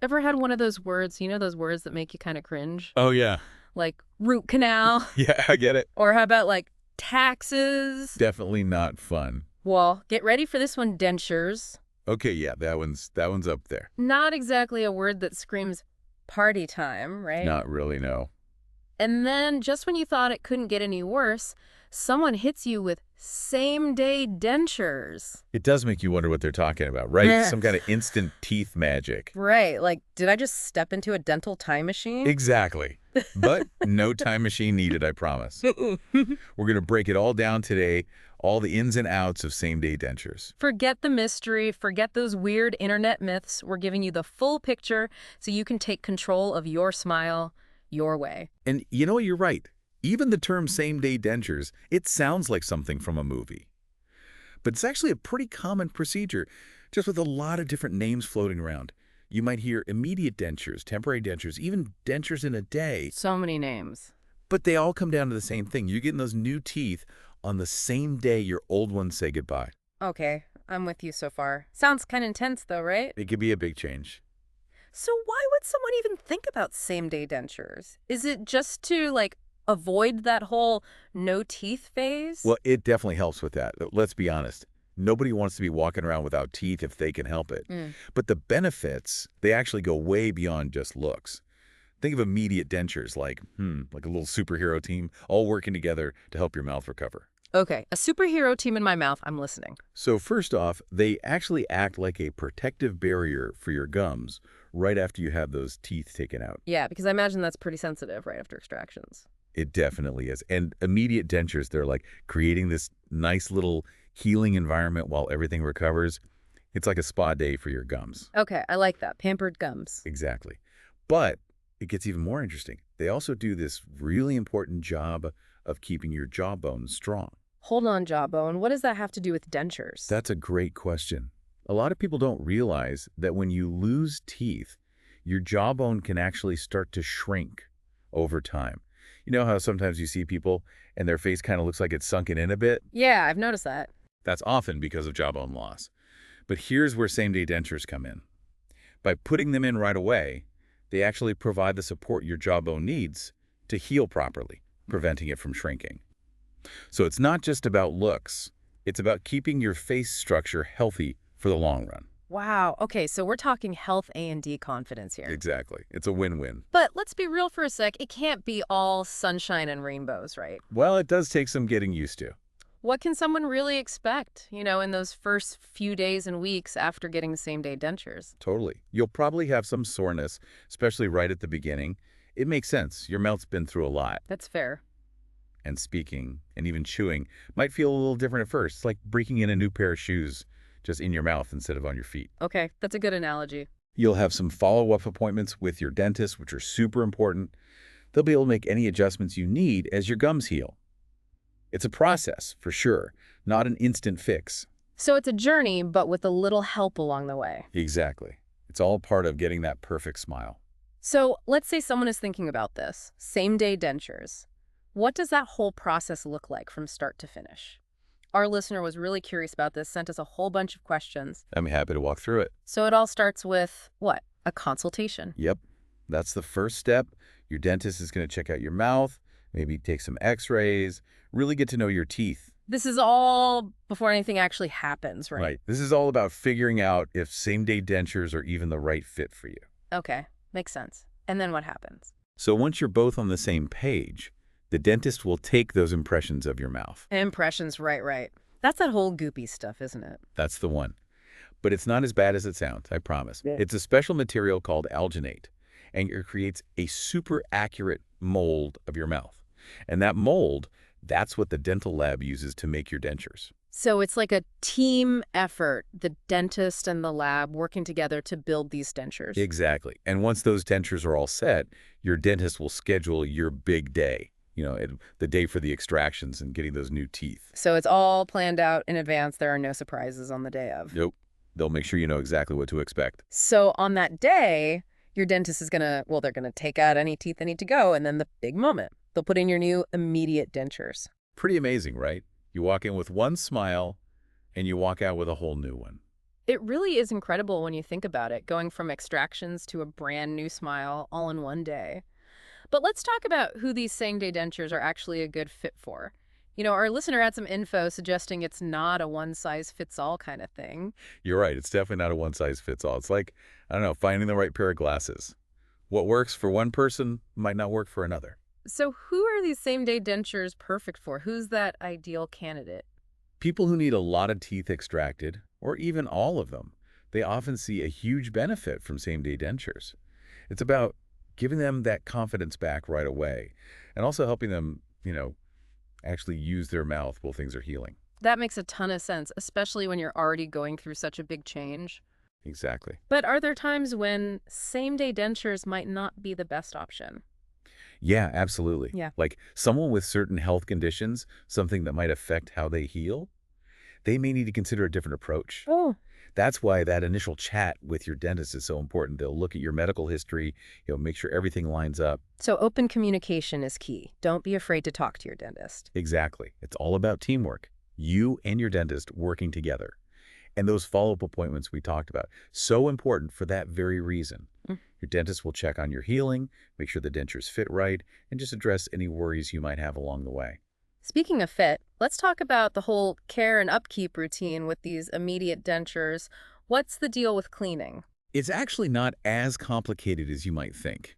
Ever had one of those words, those words that make you kind of cringe? Oh, yeah. Like root canal? Yeah, I get it. Or how about like taxes? Definitely not fun. Well, get ready for this one, dentures. Okay, yeah, that one's up there. Not exactly a word that screams party time, right? Not really, no. And then, just when you thought it couldn't get any worse, someone hits you with same-day dentures. It does make you wonder what they're talking about, right? Yes. Some kind of instant teeth magic. Right, like, did I just step into a dental time machine? Exactly. But no time machine needed, I promise. We're going to break it all down today, all the ins and outs of same-day dentures. Forget the mystery, forget those weird internet myths. We're giving you the full picture so you can take control of your smile your way. And you know, you're right. Even the term same-day dentures, it sounds like something from a movie. But it's actually a pretty common procedure, just with a lot of different names floating around. You might hear immediate dentures, temporary dentures, even dentures in a day. So many names. But they all come down to the same thing. You're getting those new teeth on the same day your old ones say goodbye. Okay, I'm with you so far. Sounds kind of intense though, right? It could be a big change. So why would someone even think about same-day dentures? Is it just to, like, avoid that whole no teeth phase? Well, it definitely helps with that. Let's be honest. Nobody wants to be walking around without teeth if they can help it. But the benefits, they actually go way beyond just looks. Think of immediate dentures like a little superhero team all working together to help your mouth recover. Okay, a superhero team in my mouth. I'm listening. So first off, they actually act like a protective barrier for your gums right after you have those teeth taken out. Yeah, because I imagine that's pretty sensitive right after extractions. It definitely is. And immediate dentures, they're like creating this nice little healing environment while everything recovers. It's like a spa day for your gums. Okay, I like that. Pampered gums. Exactly. But it gets even more interesting. They also do this really important job of keeping your jawbone strong. Hold on, jawbone. What does that have to do with dentures? That's a great question. A lot of people don't realize that when you lose teeth, your jawbone can actually start to shrink over time. You know how sometimes you see people and their face kind of looks like it's sunken in a bit? Yeah, I've noticed that. That's often because of jawbone loss. But here's where same-day dentures come in. By putting them in right away, they actually provide the support your jawbone needs to heal properly, preventing it from shrinking. So it's not just about looks. It's about keeping your face structure healthy for the long run. Wow. Okay, so we're talking health A&D confidence here. Exactly. It's a win-win. But let's be real for a sec. It can't be all sunshine and rainbows, right? Well, it does take some getting used to. What can someone really expect, in those first few days and weeks after getting the same-day dentures? Totally. You'll probably have some soreness, especially right at the beginning. It makes sense. Your mouth's been through a lot. That's fair. And speaking and even chewing might feel a little different at first. It's like breaking in a new pair of shoes, just in your mouth instead of on your feet. Okay, that's a good analogy. You'll have some follow-up appointments with your dentist, which are super important. They'll be able to make any adjustments you need as your gums heal. It's a process, for sure, not an instant fix. So it's a journey, but with a little help along the way. Exactly. It's all part of getting that perfect smile. So let's say someone is thinking about this, same-day dentures. What does that whole process look like from start to finish? Our listener was really curious about this, sent us a whole bunch of questions. I'm happy to walk through it. So it all starts with, what? A consultation. Yep. That's the first step. Your dentist is going to check out your mouth, maybe take some x-rays, really get to know your teeth. This is all before anything actually happens, right? Right. This is all about figuring out if same-day dentures are even the right fit for you. Okay, makes sense. And then what happens? So once you're both on the same page, the dentist will take those impressions of your mouth. Impressions, right. That's that whole goopy stuff, isn't it? That's the one. But it's not as bad as it sounds, I promise. Yeah. It's a special material called alginate, and it creates a super accurate mold of your mouth. And that mold, that's what the dental lab uses to make your dentures. So it's like a team effort, the dentist and the lab working together to build these dentures. Exactly. And once those dentures are all set, your dentist will schedule your big day. The day for the extractions and getting those new teeth. So it's all planned out in advance. There are no surprises on the day of. Nope. They'll make sure you know exactly what to expect. So on that day, your dentist is they're going to take out any teeth that need to go, and then the big moment. They'll put in your new immediate dentures. Pretty amazing, right? You walk in with one smile, and you walk out with a whole new one. It really is incredible when you think about it, going from extractions to a brand new smile all in one day. But let's talk about who these same-day dentures are actually a good fit for. Our listener had some info suggesting it's not a one-size-fits-all kind of thing. You're right. It's definitely not a one-size-fits-all. It's like, I don't know, finding the right pair of glasses. What works for one person might not work for another. So who are these same-day dentures perfect for? Who's that ideal candidate? People who need a lot of teeth extracted, or even all of them, they often see a huge benefit from same-day dentures. It's about giving them that confidence back right away and also helping them, actually use their mouth while things are healing. That makes a ton of sense, especially when you're already going through such a big change. Exactly. But are there times when same-day dentures might not be the best option? Yeah, absolutely. Yeah. Like someone with certain health conditions, something that might affect how they heal, they may need to consider a different approach. Oh, That's why that initial chat with your dentist is so important. They'll look at your medical history, make sure everything lines up. so open communication is key. Don't be afraid to talk to your dentist. Exactly. It's all about teamwork. You and your dentist working together. And those follow-up appointments we talked about, so important for that very reason. Mm. Your dentist will check on your healing, make sure the dentures fit right, and just address any worries you might have along the way. Speaking of fit, let's talk about the whole care and upkeep routine with these immediate dentures. What's the deal with cleaning? It's actually not as complicated as you might think.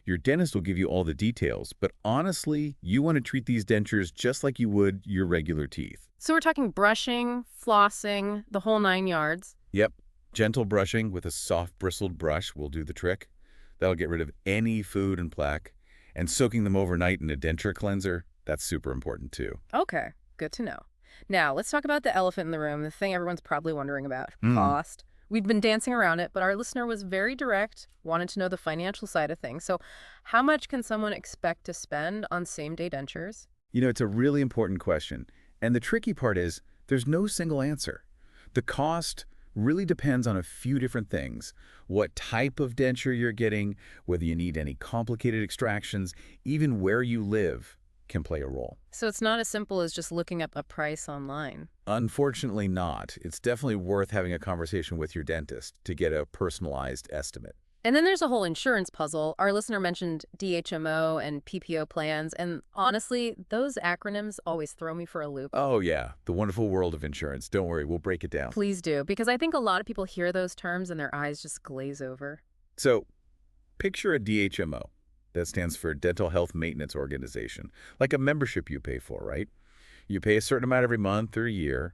Your dentist will give you all the details, but honestly, you want to treat these dentures just like you would your regular teeth. So we're talking brushing, flossing, the whole 9 yards. Yep, gentle brushing with a soft bristled brush will do the trick. That'll get rid of any food and plaque. And soaking them overnight in a denture cleanser, that's super important too. Okay, good to know. Now, let's talk about the elephant in the room, the thing everyone's probably wondering about, Hmm. cost. We've been dancing around it, but our listener was very direct, wanted to know the financial side of things. So how much can someone expect to spend on same-day dentures? It's a really important question. And the tricky part is there's no single answer. The cost really depends on a few different things. What type of denture you're getting, whether you need any complicated extractions, even where you live can play a role. So it's not as simple as just looking up a price online. Unfortunately not. It's definitely worth having a conversation with your dentist to get a personalized estimate. And then there's a whole insurance puzzle. Our listener mentioned DHMO and PPO plans, and honestly, those acronyms always throw me for a loop. Oh yeah, the wonderful world of insurance. Don't worry, we'll break it down. Please do, because I think a lot of people hear those terms and their eyes just glaze over. So, picture a DHMO. That stands for Dental Health Maintenance Organization, like a membership you pay for, right? You pay a certain amount every month or year,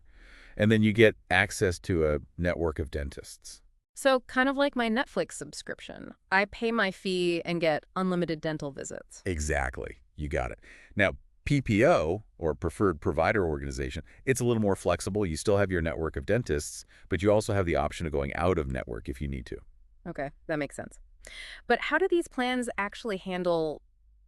and then you get access to a network of dentists. So kind of like my Netflix subscription. I pay my fee and get unlimited dental visits. Exactly. You got it. Now, PPO, or Preferred Provider Organization, it's a little more flexible. You still have your network of dentists, but you also have the option of going out of network if you need to. Okay, that makes sense. But how do these plans actually handle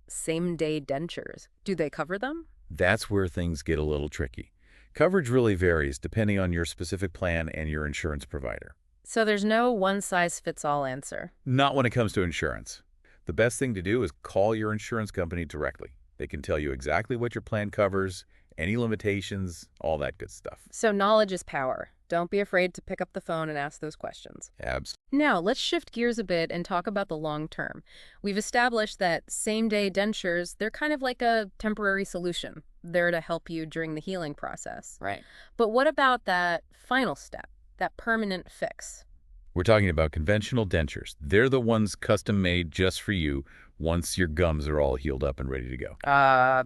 same-day dentures? Do they cover them? That's where things get a little tricky. Coverage really varies depending on your specific plan and your insurance provider. So there's no one-size-fits-all answer. Not when it comes to insurance. The best thing to do is call your insurance company directly. They can tell you exactly what your plan covers, any limitations, all that good stuff. So knowledge is power. Don't be afraid to pick up the phone and ask those questions. Abs. Now, let's shift gears a bit and talk about the long term. We've established that same-day dentures, they're kind of like a temporary solution. They're to help you during the healing process. Right. But what about that final step, that permanent fix? We're talking about conventional dentures. They're the ones custom made just for you once your gums are all healed up and ready to go.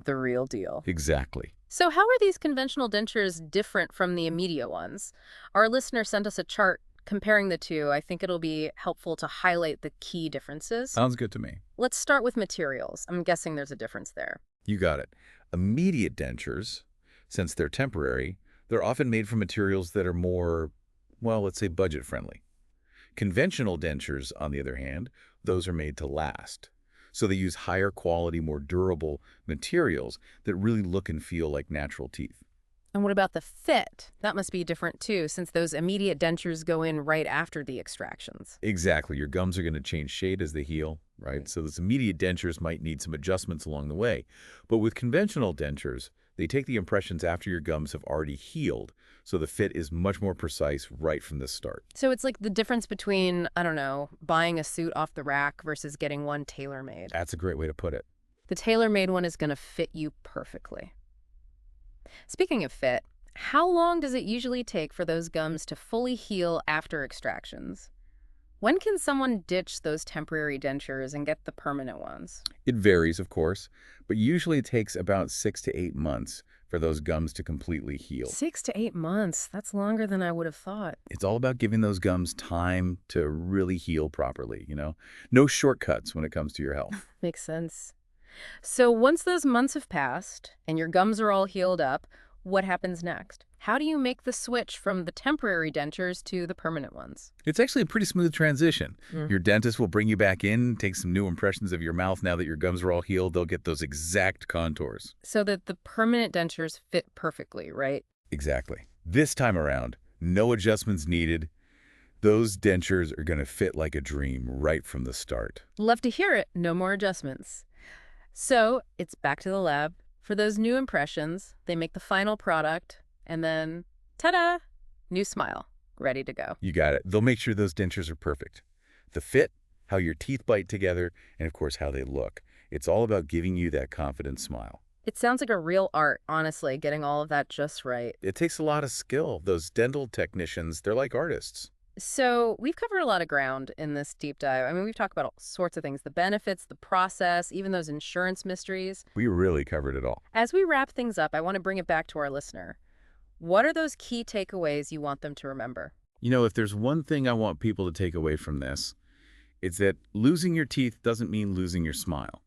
The real deal. Exactly. So how are these conventional dentures different from the immediate ones? Our listener sent us a chart comparing the two. I think it'll be helpful to highlight the key differences. Sounds good to me. Let's start with materials. I'm guessing there's a difference there. You got it. Immediate dentures, since they're temporary, they're often made from materials that are more, well, let's say budget-friendly. Conventional dentures, on the other hand, those are made to last. So they use higher quality, more durable materials that really look and feel like natural teeth. And what about the fit? That must be different too, since those immediate dentures go in right after the extractions. Exactly. Your gums are going to change shade as they heal, right? So those immediate dentures might need some adjustments along the way. But with conventional dentures, they take the impressions after your gums have already healed, so the fit is much more precise right from the start. So it's like the difference between, I don't know, buying a suit off the rack versus getting one tailor-made. That's a great way to put it. The tailor-made one is going to fit you perfectly. Speaking of fit, how long does it usually take for those gums to fully heal after extractions? When can someone ditch those temporary dentures and get the permanent ones? It varies, of course, but usually it takes about 6 to 8 months for those gums to completely heal. 6 to 8 months. That's longer than I would have thought. It's all about giving those gums time to really heal properly. No shortcuts when it comes to your health. Makes sense. So once those months have passed and your gums are all healed up, what happens next? How do you make the switch from the temporary dentures to the permanent ones? It's actually a pretty smooth transition. Mm. Your dentist will bring you back in, take some new impressions of your mouth now that your gums are all healed. They'll get those exact contours. So that the permanent dentures fit perfectly, right? Exactly. This time around, no adjustments needed. Those dentures are going to fit like a dream right from the start. Love to hear it. No more adjustments. So it's back to the lab. For those new impressions, they make the final product, and then, ta-da, new smile, ready to go. You got it. They'll make sure those dentures are perfect. The fit, how your teeth bite together, and of course how they look. It's all about giving you that confident smile. It sounds like a real art, honestly, getting all of that just right. It takes a lot of skill. Those dental technicians, they're like artists. So we've covered a lot of ground in this deep dive. I mean, we've talked about all sorts of things, the benefits, the process, even those insurance mysteries. We really covered it all. As we wrap things up, I want to bring it back to our listener. What are those key takeaways you want them to remember? If there's one thing I want people to take away from this, it's that losing your teeth doesn't mean losing your smile.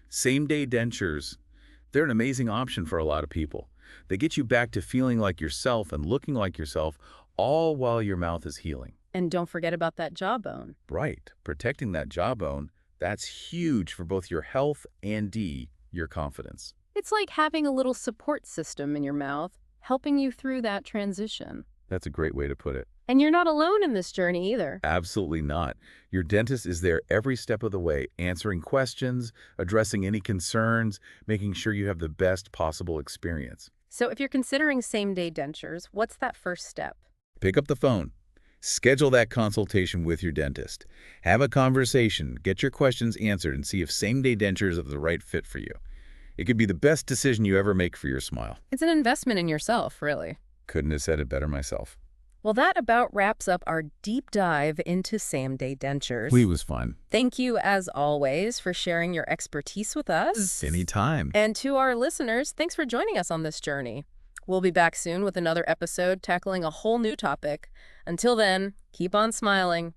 Same-day dentures, they're an amazing option for a lot of people. They get you back to feeling like yourself and looking like yourself, all while your mouth is healing. And don't forget about that jawbone. Right. Protecting that jawbone, that's huge for both your health and your confidence. It's like having a little support system in your mouth, helping you through that transition. That's a great way to put it. And you're not alone in this journey either. Absolutely not. Your dentist is there every step of the way, answering questions, addressing any concerns, making sure you have the best possible experience. So if you're considering same-day dentures, what's that first step? Pick up the phone. Schedule that consultation with your dentist. Have a conversation, get your questions answered, and see if same-day dentures are the right fit for you. It could be the best decision you ever make for your smile. It's an investment in yourself, really. Couldn't have said it better myself. Well, that about wraps up our deep dive into same-day dentures. It was fun. Thank you, as always, for sharing your expertise with us. Anytime. And to our listeners, thanks for joining us on this journey. We'll be back soon with another episode tackling a whole new topic. Until then, keep on smiling.